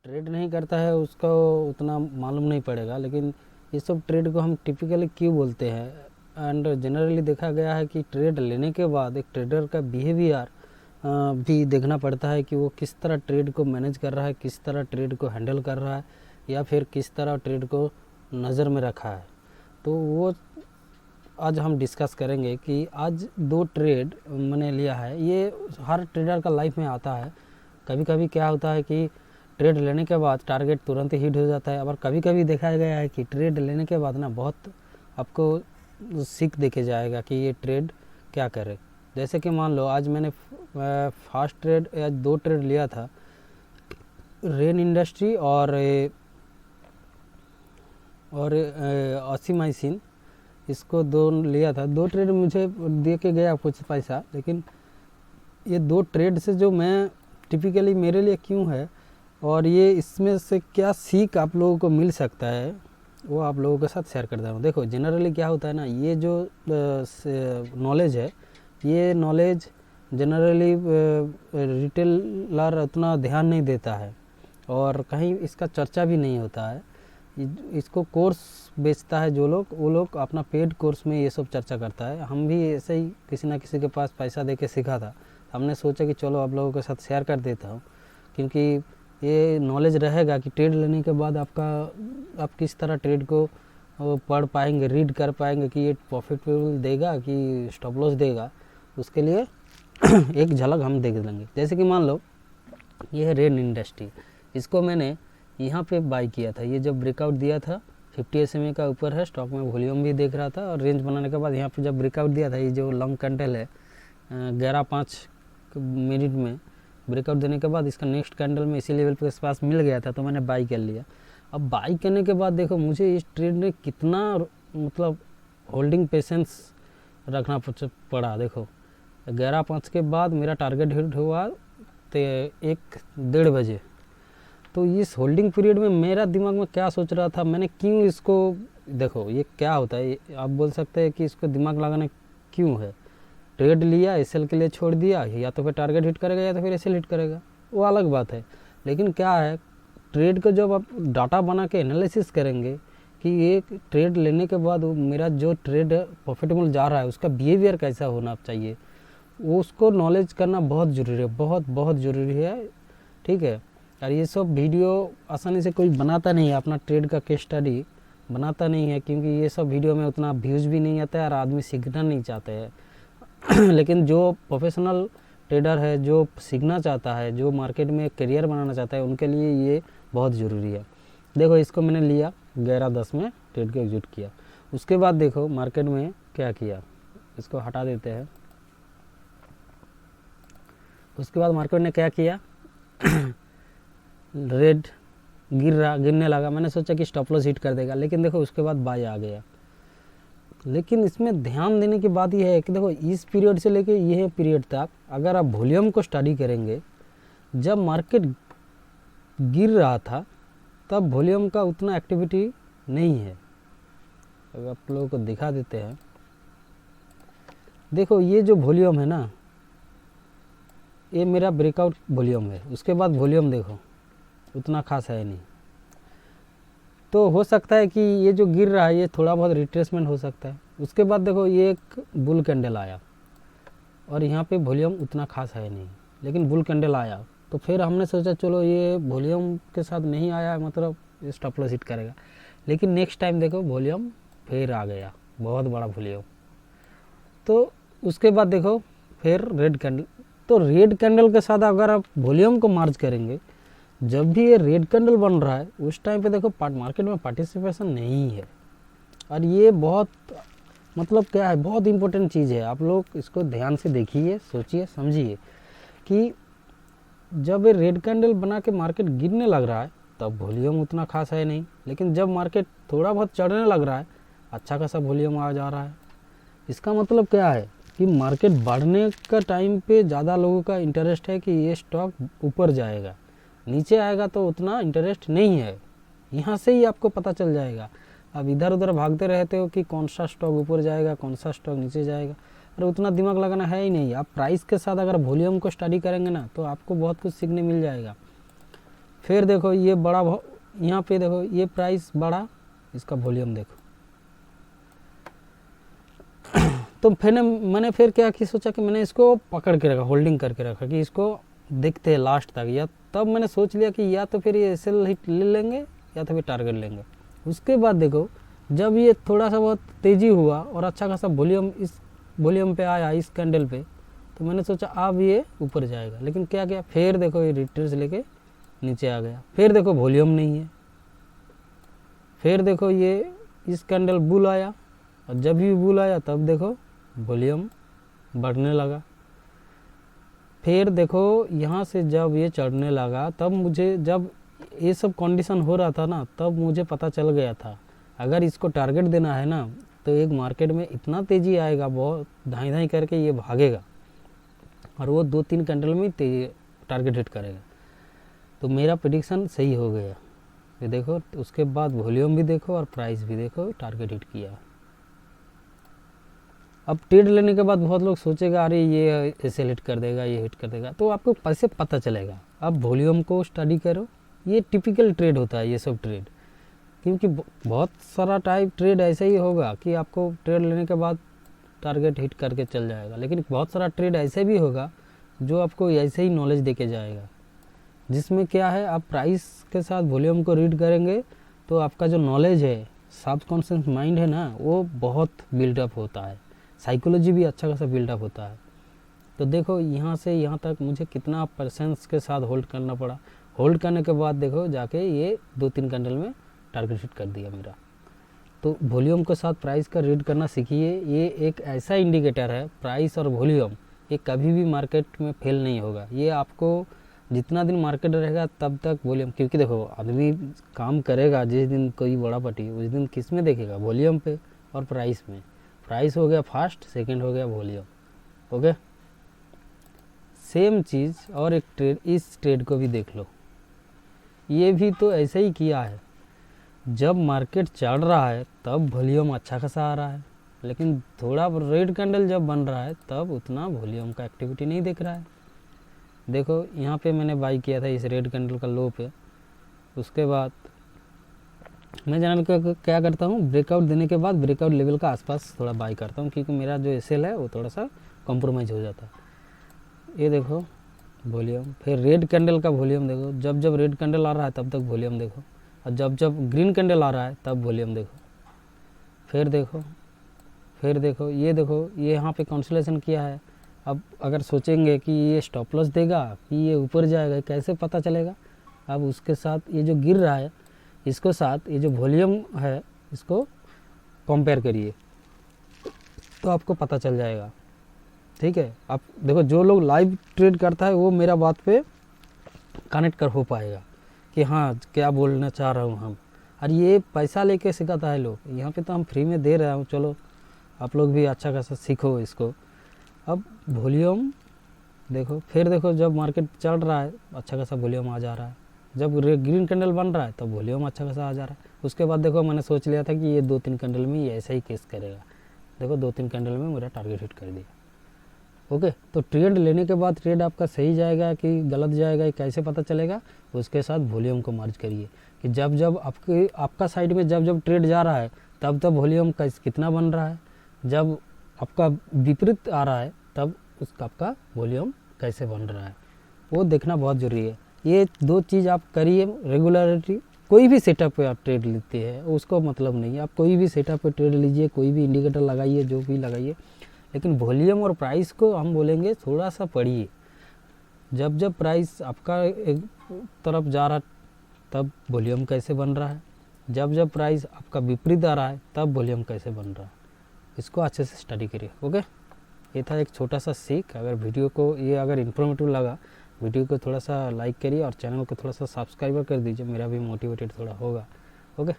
Trade नहीं करता है उसको उतना मालूम नहीं पड़ेगा, लेकिन ये सब ट्रेड को हम टिपिकली क्यों बोलते हैं। एंड जनरली देखा गया है कि ट्रेड लेने के बाद एक ट्रेडर का बिहेवियर भी देखना पड़ता है कि वो किस तरह ट्रेड को मैनेज कर रहा है, किस तरह ट्रेड को हैंडल कर रहा है, या फिर किस तरह ट्रेड को नज़र में रखा है। तो वो आज हम डिस्कस करेंगे कि आज 2 ट्रेड मैंने लिया है। ये हर ट्रेडर का लाइफ में आता है। कभी कभी क्या होता है कि ट्रेड लेने के बाद टारगेट तुरंत हिट हो जाता है, और कभी कभी देखा गया है कि ट्रेड लेने के बाद ना बहुत आपको सीख देके जाएगा कि ये ट्रेड क्या करे। जैसे कि मान लो आज मैंने फर्स्ट ट्रेड या 2 ट्रेड लिया था, रेन इंडस्ट्री और ऑसिमाइसिन, इसको 2 लिया था। 2 ट्रेड मुझे दे के गया कुछ पैसा, लेकिन ये 2 ट्रेड से जो मैं टिपिकली मेरे लिए क्यों है और ये इसमें से क्या सीख आप लोगों को मिल सकता है वो आप लोगों के साथ शेयर करता हूँ। देखो जनरली क्या होता है ना, ये जो नॉलेज है, ये नॉलेज जनरली रिटेलर उतना ध्यान नहीं देता है और कहीं इसका चर्चा भी नहीं होता है। इसको कोर्स बेचता है जो लोग, वो लोग अपना पेड कोर्स में ये सब चर्चा करता है। हम भी ऐसे ही किसी ना किसी के पास पैसा दे के सीखा था, हमने सोचा कि चलो आप लोगों के साथ शेयर कर देता हूँ, क्योंकि ये नॉलेज रहेगा कि ट्रेड लेने के बाद आप किस तरह ट्रेड को पढ़ पाएंगे, रीड कर पाएंगे कि ये प्रॉफिटेबल देगा कि स्टॉप लॉस देगा। उसके लिए एक झलक हम देख लेंगे। जैसे कि मान लो ये है रेन इंडस्ट्री, इसको मैंने यहाँ पे बाई किया था। ये जब ब्रेकआउट दिया था 50 SMA का ऊपर है, स्टॉक में वॉल्यूम भी देख रहा था, और रेंज बनाने के बाद यहाँ पे जब ब्रेकआउट दिया था, ये जो लॉन्ग कैंडल है 11-5 मिनट में ब्रेकआउट देने के बाद इसका नेक्स्ट कैंडल में इसी लेवल पे पास मिल गया था, तो मैंने बाई कर लिया। अब बाई करने के बाद देखो मुझे इस ट्रेड में कितना मतलब होल्डिंग पेशेंस रखना पड़ा। देखो 11-5 के बाद मेरा टारगेट हिट हुआ तो 1-1:30 बजे। तो इस होल्डिंग पीरियड में मेरा दिमाग में क्या सोच रहा था, मैंने क्यों इसको, देखो ये क्या होता है, आप बोल सकते हैं कि इसको दिमाग लगाना क्यों है। ट्रेड लिया, एसएल के लिए छोड़ दिया, या तो फिर टारगेट हिट करेगा या तो फिर एसएल हिट करेगा, वो अलग बात है। लेकिन क्या है, ट्रेड को जब आप डाटा बना के एनालिसिस करेंगे कि एक ट्रेड लेने के बाद मेरा जो ट्रेड प्रॉफिटेबल जा रहा है उसका बिहेवियर कैसा होना चाहिए, वो उसको नॉलेज करना बहुत ज़रूरी है, बहुत बहुत ज़रूरी है। ठीक है, और ये सब वीडियो आसानी से कोई बनाता नहीं है, अपना ट्रेड का केस स्टडी बनाता नहीं है, क्योंकि ये सब वीडियो में उतना व्यूज़ भी नहीं आता है और आदमी सीखना नहीं चाहते हैं। लेकिन जो प्रोफेशनल ट्रेडर है, जो सीखना चाहता है, जो मार्केट में करियर बनाना चाहता है, उनके लिए ये बहुत ज़रूरी है। देखो इसको मैंने लिया 11-10 में ट्रेड को एग्जिट किया। उसके बाद देखो मार्केट में क्या किया, इसको हटा देते हैं। उसके बाद मार्केट ने क्या किया, रेड गिरने लगा। मैंने सोचा कि स्टॉप लॉस हिट कर देगा, लेकिन देखो उसके बाद बाय आ गया। लेकिन इसमें ध्यान देने की बात यह है कि देखो इस पीरियड से लेके यह पीरियड तक अगर आप वॉल्यूम को स्टडी करेंगे, जब मार्केट गिर रहा था तब वॉल्यूम का उतना एक्टिविटी नहीं है। अब आप लोगों को दिखा देते हैं। देखो ये जो वॉल्यूम है ना, ये मेरा ब्रेकआउट वॉल्यूम है। उसके बाद वॉल्यूम देखो उतना खास है नहीं। तो हो सकता है कि ये जो गिर रहा है ये थोड़ा बहुत रिट्रेसमेंट हो सकता है। उसके बाद देखो ये एक बुल कैंडल आया और यहाँ पे वॉल्यूम उतना खास है नहीं, लेकिन बुल कैंडल आया। तो फिर हमने सोचा चलो ये वॉल्यूम के साथ नहीं आया है, मतलब ये स्टॉप लॉस हिट करेगा। लेकिन नेक्स्ट टाइम देखो वॉल्यूम फिर आ गया, बहुत बड़ा वॉल्यूम। तो उसके बाद देखो फिर रेड कैंडल। तो रेड कैंडल के साथ अगर आप वॉल्यूम को मार्च करेंगे, जब भी ये रेड कैंडल बन रहा है उस टाइम पे देखो मार्केट में पार्टिसिपेशन नहीं है। और ये बहुत मतलब क्या है, बहुत इंपॉर्टेंट चीज़ है। आप लोग इसको ध्यान से देखिए, सोचिए, समझिए कि जब ये रेड कैंडल बना के मार्केट गिरने लग रहा है तब वॉल्यूम उतना खास है नहीं, लेकिन जब मार्केट थोड़ा बहुत चढ़ने लग रहा है अच्छा खासा वॉल्यूम आ जा रहा है। इसका मतलब क्या है कि मार्केट बढ़ने का टाइम पे ज़्यादा लोगों का इंटरेस्ट है कि ये स्टॉक ऊपर जाएगा, नीचे आएगा तो उतना इंटरेस्ट नहीं है। यहाँ से ही आपको पता चल जाएगा। अब इधर उधर भागते रहते हो कि कौन सा स्टॉक ऊपर जाएगा, कौन सा स्टॉक नीचे जाएगा, और उतना दिमाग लगाना है ही नहीं। आप प्राइस के साथ अगर वॉल्यूम को स्टडी करेंगे ना तो आपको बहुत कुछ सीखने मिल जाएगा। फिर देखो ये बड़ा यहाँ पे देखो ये प्राइस बढ़ा, इसका वॉल्यूम देखो। तो फिर मैंने फिर क्या कि सोचा कि मैंने इसको पकड़ के रखा, होल्डिंग करके रखा कि इसको देखते हैं लास्ट तक, या तब मैंने सोच लिया कि या तो फिर ये एसएल हिट ले लेंगे या तो फिर टारगेट लेंगे। उसके बाद देखो जब ये थोड़ा सा बहुत तेज़ी हुआ और अच्छा खासा वॉल्यूम इस वॉल्यूम पे आया इस कैंडल पे, तो मैंने सोचा अब ये ऊपर जाएगा, लेकिन क्या किया फिर देखो ये रिट्रेस लेके नीचे आ गया। फिर देखो वॉल्यूम नहीं है, फिर देखो ये इस कैंडल बुल आया, और जब भी बुल आया तब देखो वॉल्यूम बढ़ने लगा। फिर देखो यहाँ से जब ये चढ़ने लगा, तब मुझे जब ये सब कंडीशन हो रहा था ना, तब मुझे पता चल गया था अगर इसको टारगेट देना है ना, तो एक मार्केट में इतना तेज़ी आएगा, बहुत धाई धाई करके ये भागेगा और वो 2-3 कैंडल में टारगेट हिट करेगा। तो मेरा प्रेडिक्शन सही हो गया। ये देखो उसके बाद वॉल्यूम भी देखो और प्राइस भी देखो, टारगेट हिट किया। अब ट्रेड लेने के बाद बहुत लोग सोचेगा अरे ये ऐसे हिट कर देगा, ये हिट कर देगा, तो आपको कैसे पता चलेगा? अब वॉल्यूम को स्टडी करो, ये टिपिकल ट्रेड होता है ये सब ट्रेड, क्योंकि बहुत सारा टाइप ट्रेड ऐसा ही होगा कि आपको ट्रेड लेने के बाद टारगेट हिट करके चल जाएगा, लेकिन बहुत सारा ट्रेड ऐसे भी होगा जो आपको ऐसे ही नॉलेज देके जाएगा, जिसमें क्या है आप प्राइस के साथ वॉल्यूम को रीड करेंगे तो आपका जो नॉलेज है, सबकॉन्शियस माइंड है ना, वो बहुत बिल्डअप होता है, साइकोलॉजी भी अच्छा खासा बिल्डअप होता है। तो देखो यहाँ से यहाँ तक मुझे कितना परसेंस के साथ होल्ड करना पड़ा, होल्ड करने के बाद देखो जाके ये 2-3 कैंडल में टारगेट हिट कर दिया मेरा। तो वॉल्यूम के साथ प्राइस का रीड करना सीखिए, ये एक ऐसा इंडिकेटर है, प्राइस और वॉल्यूम ये कभी भी मार्केट में फेल नहीं होगा। ये आपको जितना दिन मार्केट रहेगा तब तक वॉल्यूम, क्योंकि देखो आदमी काम करेगा जिस दिन कोई बड़ा पट्टी, उस दिन किस में देखेगा? वॉल्यूम पे और प्राइस में। प्राइस हो गया फर्स्ट, सेकंड हो गया वॉल्यूम। ओके, सेम चीज़ और एक ट्रेड, इस ट्रेड को भी देख लो, ये भी तो ऐसे ही किया है। जब मार्केट चढ़ रहा है तब वॉल्यूम अच्छा खासा आ रहा है, लेकिन थोड़ा रेड कैंडल जब बन रहा है तब उतना वॉल्यूम का एक्टिविटी नहीं दिख रहा है। देखो यहाँ पे मैंने बाई किया था इस रेड कैंडल का लो पे, उसके बाद मैं जनरल क्या करता हूँ, ब्रेकआउट देने के बाद ब्रेकआउट लेवल का आसपास थोड़ा बाई करता हूँ, क्योंकि मेरा जो एसएल है वो थोड़ा सा कॉम्प्रोमाइज़ हो जाता है। ये देखो वॉल्यूम, फिर रेड कैंडल का वॉल्यूम देखो, जब जब रेड कैंडल आ रहा है तब तक वॉल्यूम देखो, और जब जब ग्रीन कैंडल आ रहा है तब वॉल्यूम देखो। फिर देखो, फिर देखो, ये यहाँ पे कंसोलेशन किया है। अब अगर सोचेंगे कि ये स्टॉप लॉस देगा कि ये ऊपर जाएगा, कैसे पता चलेगा? अब उसके साथ ये जो गिर रहा है इसको साथ ये जो वॉल्यूम है इसको कंपेयर करिए, तो आपको पता चल जाएगा। ठीक है, आप देखो जो लोग लाइव ट्रेड करता है वो मेरा बात पे कनेक्ट कर हो पाएगा कि हाँ क्या बोलना चाह रहा हूँ हम। और ये पैसा लेके सिखाता है लोग, यहाँ पे तो हम फ्री में दे रहे हूँ, चलो आप लोग भी अच्छा खासा सीखो इसको। अब वॉल्यूम देखो, फिर देखो जब मार्केट चल रहा है अच्छा खासा वॉल्यूम आ जा रहा है, जब ग्रीन कैंडल बन रहा है तब वॉल्यूम अच्छा खासा आ जा रहा है। उसके बाद देखो मैंने सोच लिया था कि ये 2-3 कैंडल में ये ऐसा ही केस करेगा, देखो 2-3 कैंडल में मेरा टारगेट हिट कर दिया। ओके, तो ट्रेड लेने के बाद ट्रेड आपका सही जाएगा कि गलत जाएगा ये कैसे पता चलेगा? उसके साथ वॉल्यूम को मर्ज करिए कि जब जब आपका साइड में जब जब ट्रेड जा रहा है तब तब वॉल्यूम कितना बन रहा है, जब आपका विपरीत आ रहा है तब उसका आपका वॉल्यूम कैसे बन रहा है, वो देखना बहुत ज़रूरी है। ये 2 चीज़ आप करिए रेगुलरिटी। कोई भी सेटअप पे आप ट्रेड लेते हैं उसको मतलब नहीं है, आप कोई भी सेटअप पे ट्रेड लीजिए, कोई भी इंडिकेटर लगाइए, जो भी लगाइए, लेकिन वॉल्यूम और प्राइस को हम बोलेंगे थोड़ा सा पढ़िए। जब जब प्राइस आपका एक तरफ जा रहा तब वॉल्यूम कैसे बन रहा है, जब जब प्राइस आपका विपरीत आ रहा है तब वॉल्यूम कैसे बन रहा है, इसको अच्छे से स्टडी करिए। ओके, ये था एक छोटा सा सीख। अगर वीडियो को ये अगर इन्फॉर्मेटिव लगा, वीडियो को थोड़ा सा लाइक करिए और चैनल को थोड़ा सा सब्सक्राइबर कर दीजिए, मेरा भी मोटिवेटेड थोड़ा होगा। ओके।